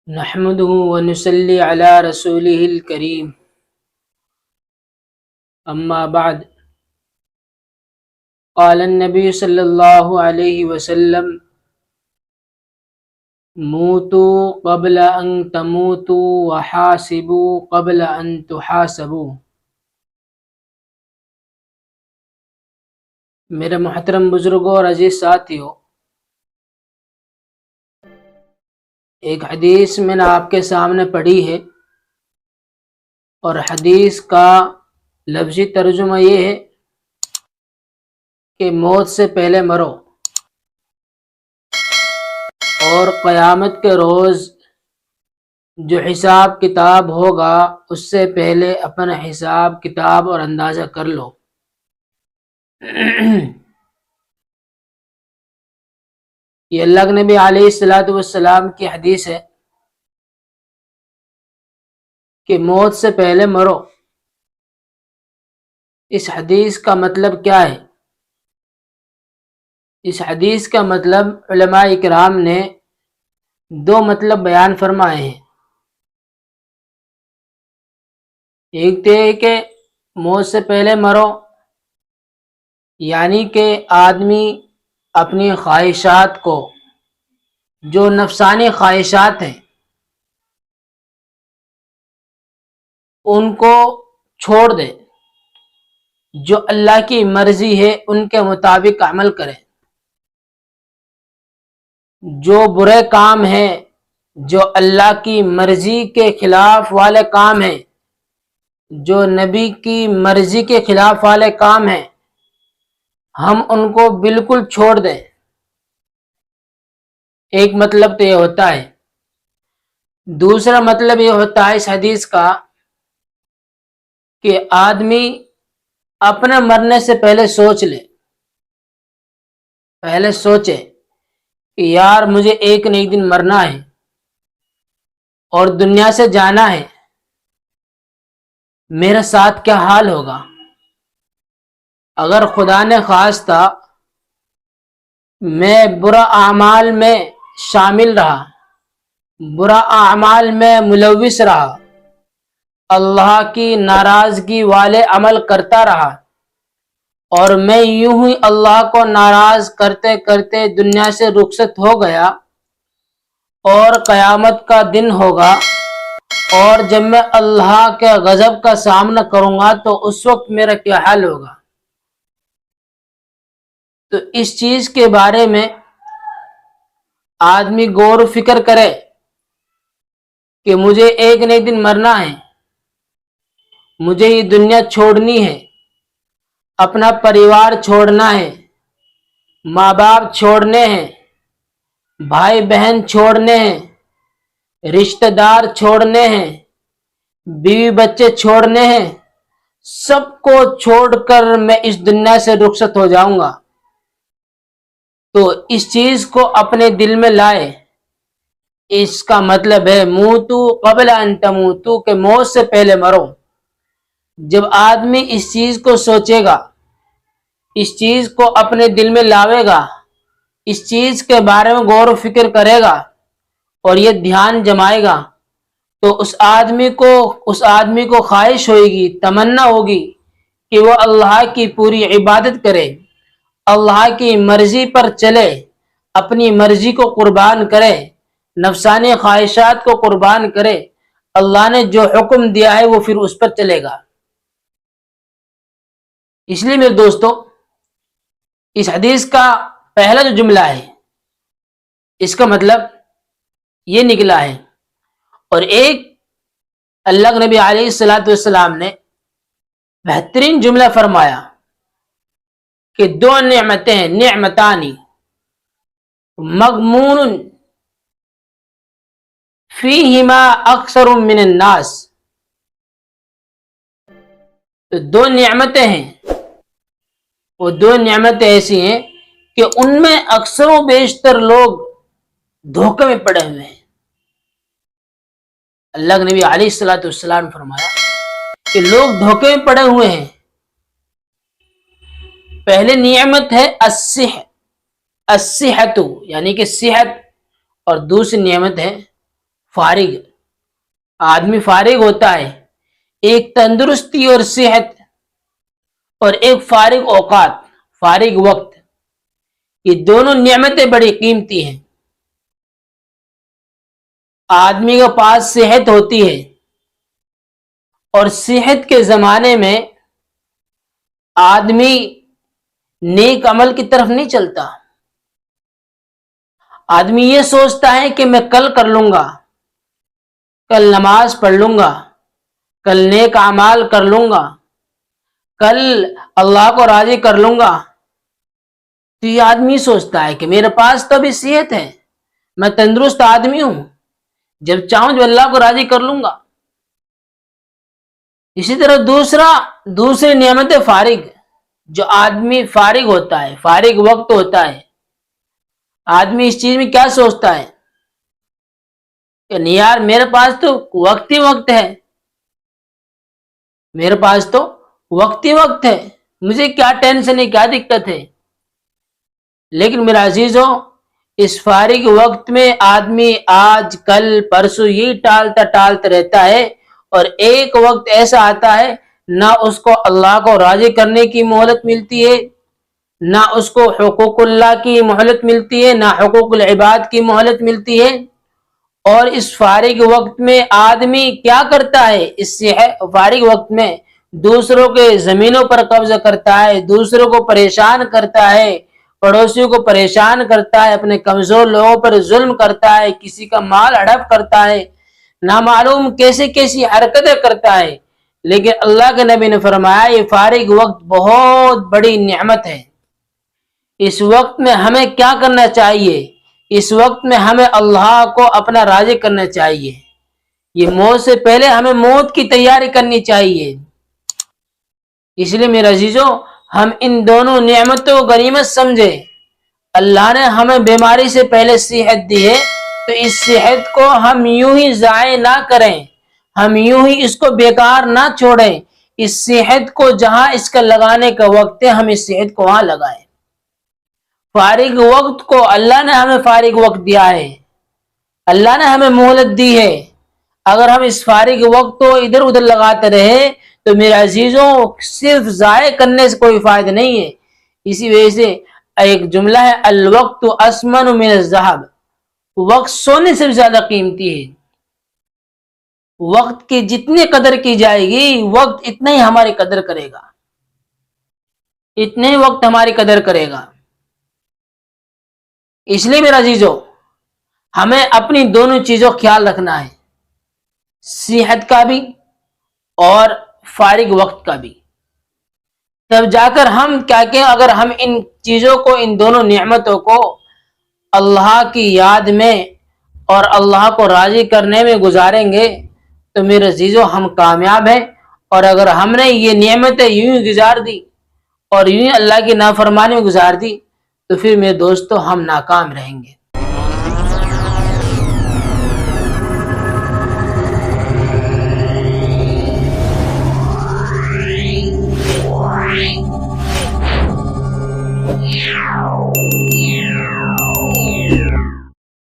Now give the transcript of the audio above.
نحمده ونصلي على رسوله الكريم أما بعد قال النبي صلى الله عليه وسلم موتوا قبل أن تموتوا وحاسبوا قبل أن تحاسبوا۔ میرے محترم بزرگوں اور عزیز ساتھیوں، ایک حدیث میں نے آپ کے سامنے پڑھی ہے، اور حدیث کا لفظی ترجمہ یہ ہے کہ موت سے پہلے مرو، اور قیامت کے روز جو حساب کتاب ہوگا اس سے پہلے اپنا حساب کتاب اور اندازہ کر لو۔ یہ اللہ کے نبی علیہ السلام کی حدیث ہے کہ موت سے پہلے مرو۔ اس حدیث کا مطلب کیا ہے؟ اس حدیث کا مطلب علماء کرام نے دو مطلب بیان فرمائے ہیں۔ ایک تو ہے کہ موت سے پہلے مرو، یعنی کہ آدمی اپنی خواہشات کو، جو نفسانی خواہشات ہیں، ان کو چھوڑ دے، جو اللہ کی مرضی ہے ان کے مطابق عمل کرے۔ جو برے کام ہیں، جو اللہ کی مرضی کے خلاف والے کام ہیں، جو نبی کی مرضی کے خلاف والے کام ہیں، ہم ان کو بالکل چھوڑ دیں۔ ایک مطلب تو یہ ہوتا ہے۔ دوسرا مطلب یہ ہوتا ہے اس حدیث کا کہ آدمی اپنے مرنے سے پہلے سوچ لے، پہلے سوچے کہ یار مجھے ایک نہ ایک دن مرنا ہے اور دنیا سے جانا ہے، میرے ساتھ کیا حال ہوگا؟ اگر خدا نے خواستہ میں برا اعمال میں شامل رہا، برا اعمال میں ملوث رہا، اللہ کی ناراضگی والے عمل کرتا رہا، اور میں یوں ہی اللہ کو ناراض کرتے کرتے دنیا سے رخصت ہو گیا، اور قیامت کا دن ہوگا، اور جب میں اللہ کے غضب کا سامنا کروں گا تو اس وقت میرا کیا حال ہوگا؟ تو اس چیز کے بارے میں آدمی غور و فکر کرے کہ مجھے ایک نہ ایک دن مرنا ہے، مجھے یہ دنیا چھوڑنی ہے، اپنا پریوار چھوڑنا ہے، ماں باپ چھوڑنے ہیں، بھائی بہن چھوڑنے ہیں، رشتہ دار چھوڑنے ہیں، بیوی بچے چھوڑنے ہیں، سب کو چھوڑ کر میں اس دنیا سے رخصت ہو جاؤں گا۔ تو اس چیز کو اپنے دل میں لائے۔ اس کا مطلب ہے موتو قبل ان تموتو، کہ موت سے پہلے مرو۔ جب آدمی اس چیز کو سوچے گا، اس چیز کو اپنے دل میں لاوے گا، اس چیز کے بارے میں غور و فکر کرے گا اور یہ دھیان جمائے گا، تو اس آدمی کو خواہش ہوئے گی، تمنا ہوگی کہ وہ اللہ کی پوری عبادت کرے، اللہ کی مرضی پر چلے، اپنی مرضی کو قربان کرے، نفسانی خواہشات کو قربان کرے، اللہ نے جو حکم دیا ہے وہ پھر اس پر چلے گا۔ اس لیے میرے دوستو، اس حدیث کا پہلا جو جملہ ہے اس کا مطلب یہ نکلا ہے، اور ایک اللہ کے نبی علیہ السلام نے بہترین جملہ فرمایا کہ دو نعمتیں ہیں، نعمتانی مغمون فیہما اکثر من الناس۔ تو دو نعمتیں ہیں، وہ دو نعمتیں ایسی ہیں کہ ان میں اکثر و بیشتر لوگ دھوکے میں پڑے ہوئے ہیں۔ اللہ کے نبی علیہ السلام نے فرمایا کہ لوگ دھوکے میں پڑے ہوئے ہیں۔ پہلے نعمت ہے الصحت، یعنی کہ صحت، اور دوسری نعمت ہے فارغ، آدمی فارغ ہوتا ہے، ایک تندرستی اور صحت اور ایک فارغ اوقات، فارغ وقت، یہ دونوں نعمتیں بڑی قیمتی ہیں۔ آدمی کے پاس صحت ہوتی ہے اور صحت کے زمانے میں آدمی نیک عمل کی طرف نہیں چلتا، آدمی یہ سوچتا ہے کہ میں کل کر لوں گا، کل نماز پڑھ لوں گا، کل نیک اعمال کر لوں گا، کل اللہ کو راضی کر لوں گا۔ تو یہ آدمی سوچتا ہے کہ میرے پاس تو ابھی صحت ہے، میں تندرست آدمی ہوں، جب چاہوں جو اللہ کو راضی کر لوں گا۔ اسی طرح دوسری نعمت فارغ، جو آدمی فارغ ہوتا ہے، فارغ وقت ہوتا ہے، آدمی اس چیز میں کیا سوچتا ہے کہ نہیں یار میرے پاس تو وقت ہی وقت ہے، میرے پاس تو وقت ہی وقت ہے، مجھے کیا ٹینشن ہے، کیا دقت ہے۔ لیکن میرا عزیزوں، اس فارغ وقت میں آدمی آج کل پرسوں یہ ٹالتا رہتا ہے، اور ایک وقت ایسا آتا ہے نہ اس کو اللہ کو راضی کرنے کی مہلت ملتی ہے، نہ اس کو حقوق اللہ کی مہلت ملتی ہے، نہ حقوق العباد کی مہلت ملتی ہے۔ اور اس فارغ وقت میں آدمی کیا کرتا ہے؟ اس سے فارغ وقت میں دوسروں کے زمینوں پر قبضہ کرتا ہے، دوسروں کو پریشان کرتا ہے، پڑوسیوں کو پریشان کرتا ہے، اپنے کمزور لوگوں پر ظلم کرتا ہے، کسی کا مال ہڑپ کرتا ہے، نامعلوم کیسی حرکتیں کرتا ہے۔ لیکن اللہ کے نبی نے فرمایا یہ فارغ وقت بہت بڑی نعمت ہے۔ اس وقت میں ہمیں کیا کرنا چاہیے؟ اس وقت میں ہمیں اللہ کو اپنا راضی کرنا چاہیے۔ یہ موت سے پہلے ہمیں موت کی تیاری کرنی چاہیے۔ اس لیے میرے عزیزوں، ہم ان دونوں نعمتوں کو غنیمت سمجھے۔ اللہ نے ہمیں بیماری سے پہلے صحت دی ہے، تو اس صحت کو ہم یوں ہی ضائع نہ کریں، ہم یوں ہی اس کو بیکار نہ چھوڑیں۔ اس صحت کو جہاں اس کا لگانے کا وقت ہے، ہم اس صحت کو وہاں لگائیں۔ فارغ وقت کو اللہ نے ہمیں فارغ وقت دیا ہے، اللہ نے ہمیں مہلت دی ہے۔ اگر ہم اس فارغ وقت کو ادھر ادھر لگاتے رہے تو میرے عزیزوں صرف ضائع کرنے سے کوئی فائدہ نہیں ہے۔ اسی وجہ سے ایک جملہ ہے، الوقت اسمن من الذهب، وقت سونے سے بھی زیادہ قیمتی ہے۔ وقت کی جتنی قدر کی جائے گی، وقت اتنا ہی ہماری قدر کرے گا، اتنے ہی وقت ہماری قدر کرے گا۔ اس لیے میرے عزیزوں، ہمیں اپنی دونوں چیزوں کا خیال رکھنا ہے، صحت کا بھی اور فارغ وقت کا بھی۔ تب جا کر ہم کیا کہ اگر ہم ان چیزوں کو، ان دونوں نعمتوں کو اللہ کی یاد میں اور اللہ کو راضی کرنے میں گزاریں گے تو میرے عزیزوں ہم کامیاب ہیں۔ اور اگر ہم نے یہ نعمتیں یوں ہی گزار دی اور یوں ہی اللہ کی نافرمانی میں گزار دی تو پھر میرے دوستو ہم ناکام رہیں گے۔